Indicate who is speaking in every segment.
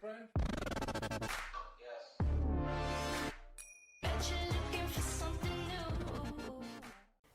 Speaker 1: friend?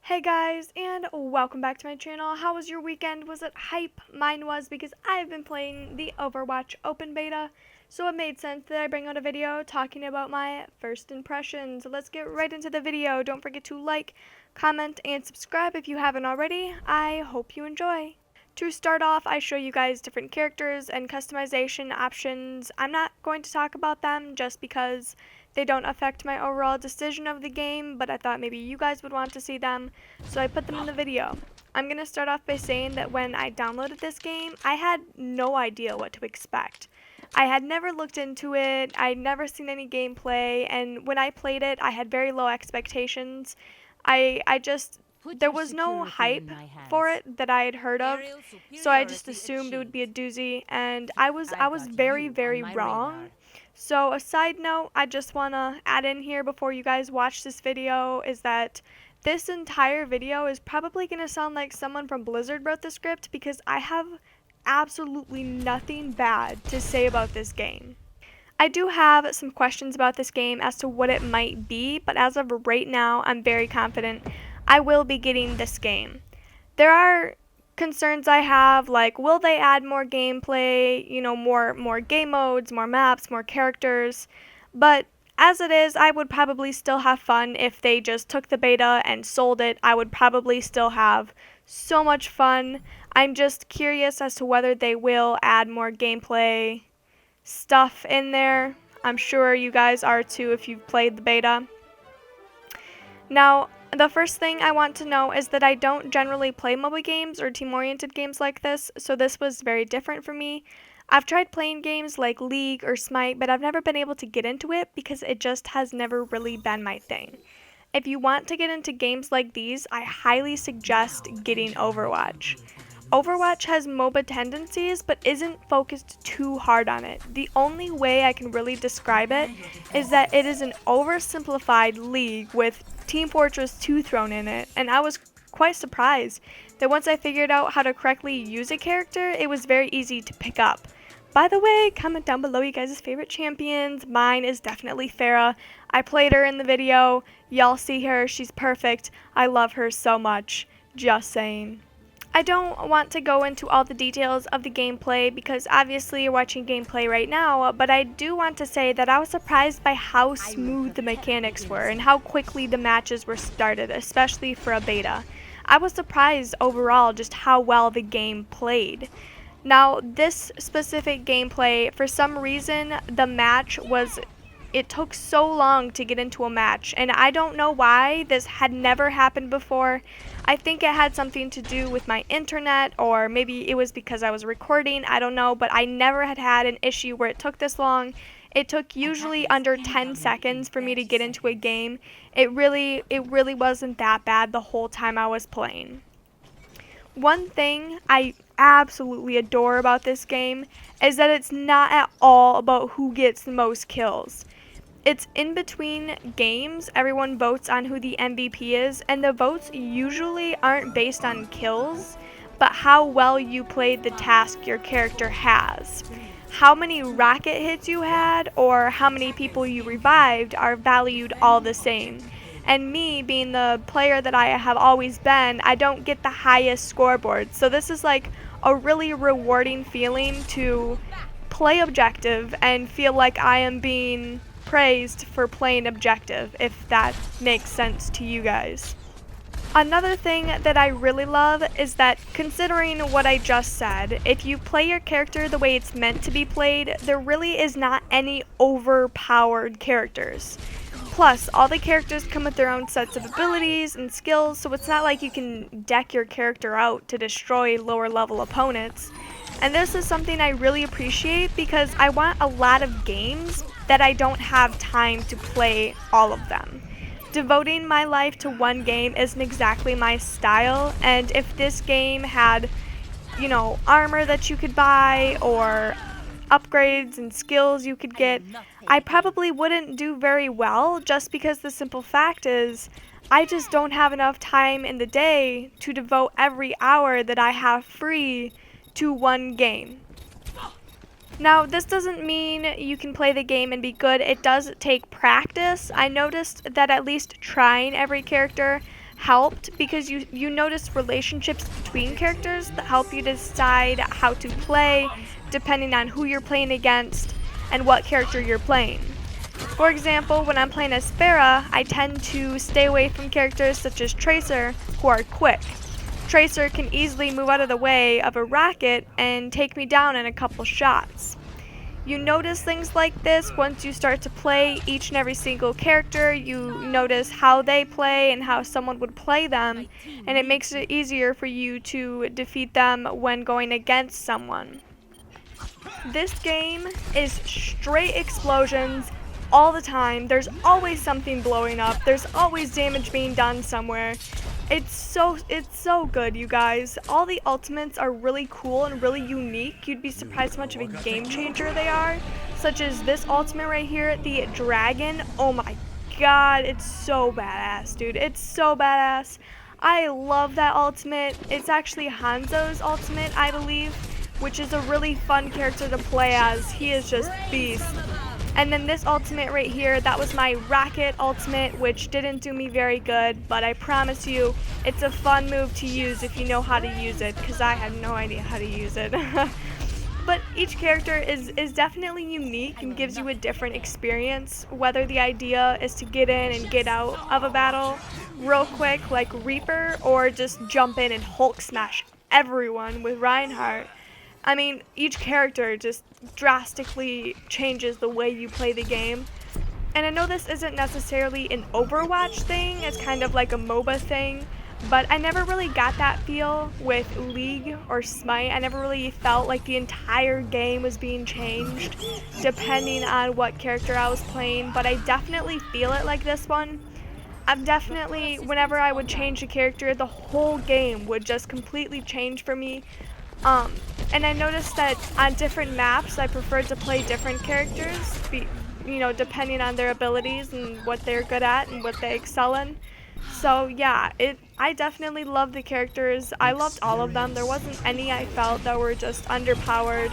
Speaker 2: Hey guys, and welcome back to my channel. How was your weekend? Was it hype? Mine was, because I've been playing the Overwatch Open Beta, so it made sense that I bring out a video talking about my first impressions. Let's get right into the video. Don't forget to like, comment, and subscribe if you haven't already. I hope you enjoy. To start off, I show you guys different characters and customization options. I'm not going to talk about them just because they don't affect my overall decision of the game, but I thought maybe you guys would want to see them, so I put them in the video. I'm going to start off by saying that when I downloaded this game, I had no idea what to expect. I had never looked into it, I'd never seen any gameplay, and when I played it, I had very low expectations. There was no hype for it that I had heard of, so I just assumed it would be a doozy, and I was very, very wrong. So a side note I just want to add in here before you guys watch this video is that this entire video is probably going to sound like someone from Blizzard wrote the script, because I have absolutely nothing bad to say about this game. I do have some questions about this game as to what it might be, but as of right now, I'm very confident I will be getting this game. There are concerns I have, like, will they add more gameplay, more game modes, more maps, more characters, but as it is, I would probably still have fun if they just took the beta and sold it. I would probably still have so much fun. I'm just curious as to whether they will add more gameplay stuff in there. I'm sure you guys are too if you've played the beta. Now, the first thing I want to know is that I don't generally play mobile games or team-oriented games like this, so this was very different for me. I've tried playing games like League or Smite, but I've never been able to get into it because it just has never really been my thing. If you want to get into games like these, I highly suggest getting Overwatch. Overwatch has MOBA tendencies, but isn't focused too hard on it. The only way I can really describe it is that it is an oversimplified league with Team Fortress 2 thrown in it, and I was quite surprised that once I figured out how to correctly use a character, it was very easy to pick up. By the way, comment down below you guys' favorite champions. Mine is definitely Pharah. I played her in the video. Y'all see her. She's perfect. I love her so much. Just saying. I don't want to go into all the details of the gameplay because obviously you're watching gameplay right now, but I do want to say that I was surprised by how smooth the mechanics were and how quickly the matches were started, especially for a beta. I was surprised overall just how well the game played. Now, this specific gameplay, for some reason, it took so long to get into a match, and I don't know why. This had never happened before. I think it had something to do with my internet, or maybe it was because I was recording, I don't know, but I never had an issue where it took this long. It took usually under 10 seconds for me to get into a game. It really wasn't that bad the whole time I was playing. One thing I absolutely adore about this game is that it's not at all about who gets the most kills. It's in between games, everyone votes on who the MVP is, and the votes usually aren't based on kills, but how well you played the task your character has. How many rocket hits you had, or how many people you revived are valued all the same. And me, being the player that I have always been, I don't get the highest scoreboard. So this is like a really rewarding feeling to play objective and feel like I am being praised for playing objective, if that makes sense to you guys. Another thing that I really love is that, considering what I just said, if you play your character the way it's meant to be played, there really is not any overpowered characters. Plus, all the characters come with their own sets of abilities and skills, so it's not like you can deck your character out to destroy lower level opponents. And this is something I really appreciate because I want a lot of games that I don't have time to play all of them. Devoting my life to one game isn't exactly my style, and if this game had, armor that you could buy or upgrades and skills you could get, I probably wouldn't do very well, just because the simple fact is I just don't have enough time in the day to devote every hour that I have free to one game. Now, this doesn't mean you can play the game and be good. It does take practice. I noticed that at least trying every character helped because you notice relationships between characters that help you decide how to play depending on who you're playing against and what character you're playing. For example, when I'm playing as Farah, I tend to stay away from characters such as Tracer, who are quick. Tracer can easily move out of the way of a rocket and take me down in a couple shots. You notice things like this once you start to play each and every single character. You notice how they play and how someone would play them, and it makes it easier for you to defeat them when going against someone. This game is straight explosions all the time. There's always something blowing up. There's always damage being done somewhere. It's so good, you guys. All the ultimates are really cool and really unique. You'd be surprised how much of a game changer they are. Such as this ultimate right here, the dragon. Oh my god, it's so badass, dude. It's so badass. I love that ultimate. It's actually Hanzo's ultimate, I believe, which is a really fun character to play as. He is just beast. And then this ultimate right here, that was my rocket ultimate, which didn't do me very good, but I promise you, it's a fun move to use if you know how to use it, because I have no idea how to use it. But each character is definitely unique and gives you a different experience, whether the idea is to get in and get out of a battle real quick like Reaper, or just jump in and Hulk smash everyone with Reinhardt. I mean, each character just drastically changes the way you play the game. And I know this isn't necessarily an Overwatch thing, it's kind of like a MOBA thing, but I never really got that feel with League or Smite. I never really felt like the entire game was being changed depending on what character I was playing, but I definitely feel it like this one. I've definitely, whenever I would change a character, the whole game would just completely change for me. And I noticed that on different maps, I prefer to play different characters, depending on their abilities and what they're good at and what they excel in. So yeah, I definitely love the characters. I loved all of them. There wasn't any I felt that were just underpowered.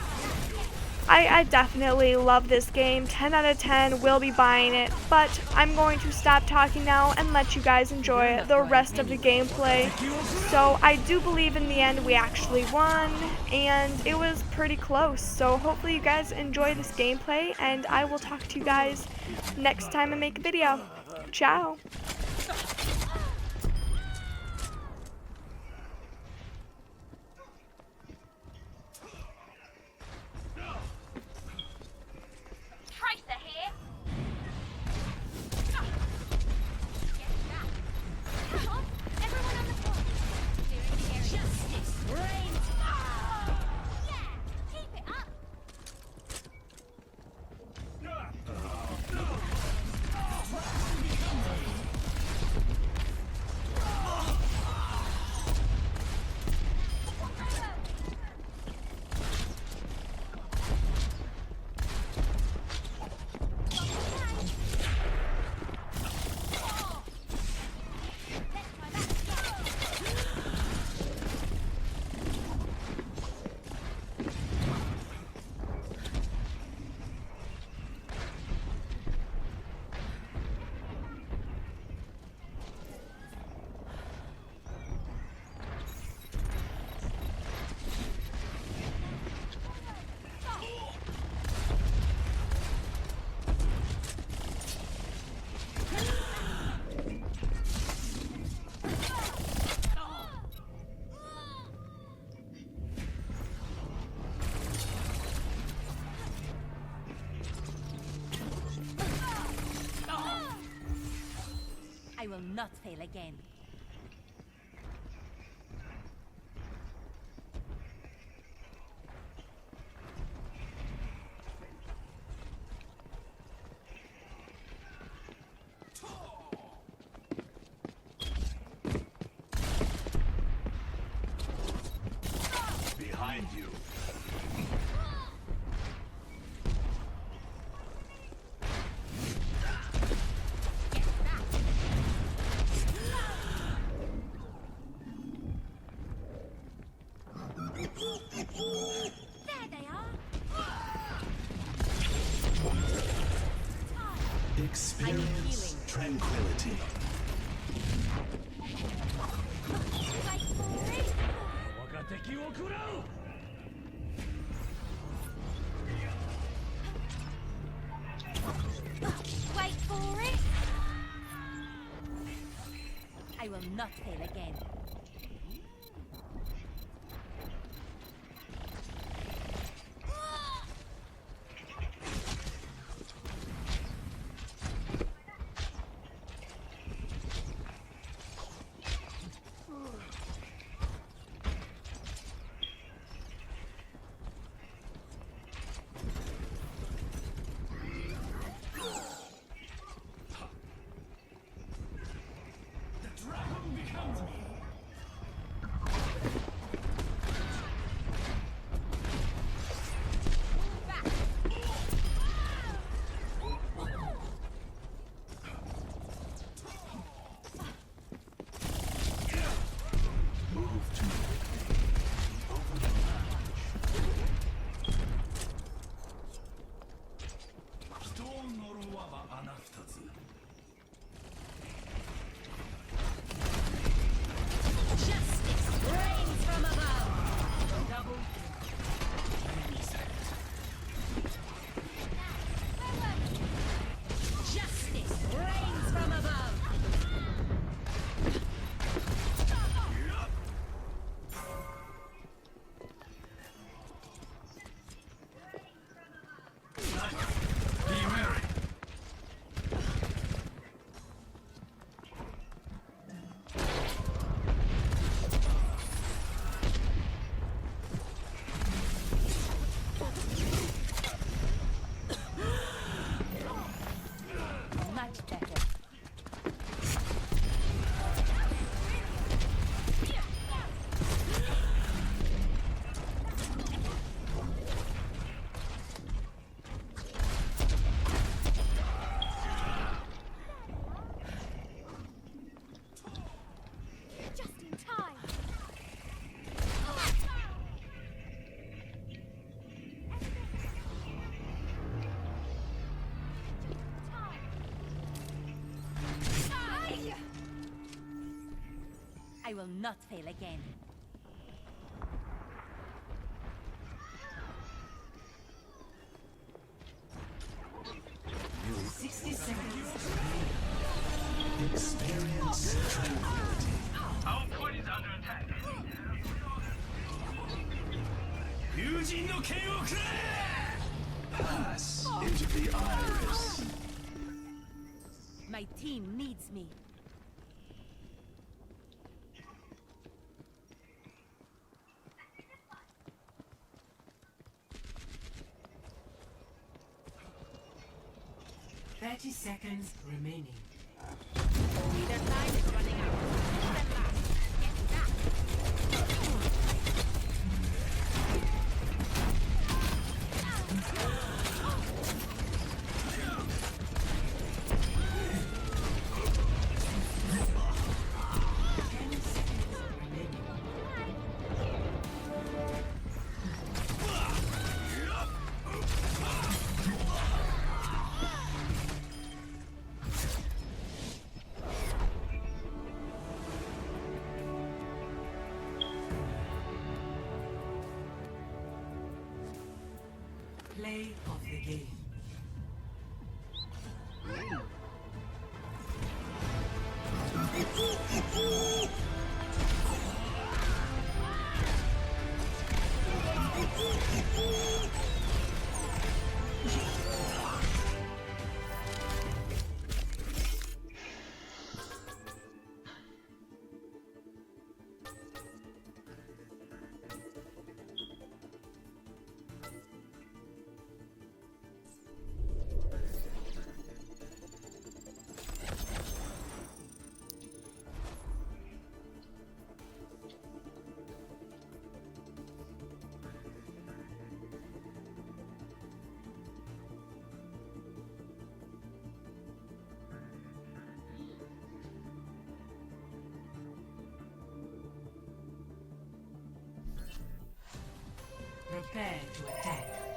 Speaker 2: I definitely love this game. 10 out of 10, will be buying it, but I'm going to stop talking now and let you guys enjoy the rest of the gameplay. So I do believe in the end we actually won, and it was pretty close. So hopefully you guys enjoy this gameplay, and I will talk to you guys next time I make a video. Ciao!
Speaker 1: I will not fail again.
Speaker 3: Behind you.
Speaker 1: There they are.
Speaker 3: Experience tranquility.
Speaker 1: Fight for it! Wait for it! I will not fail again. I will not fail again.
Speaker 3: Experience tranquility.
Speaker 4: Output is under attack.
Speaker 3: Pass into the iris.
Speaker 1: My team needs me.
Speaker 5: Seconds remaining.
Speaker 1: Their time is running out. Get back. Get back.
Speaker 5: Play of the game. Prepare to attack.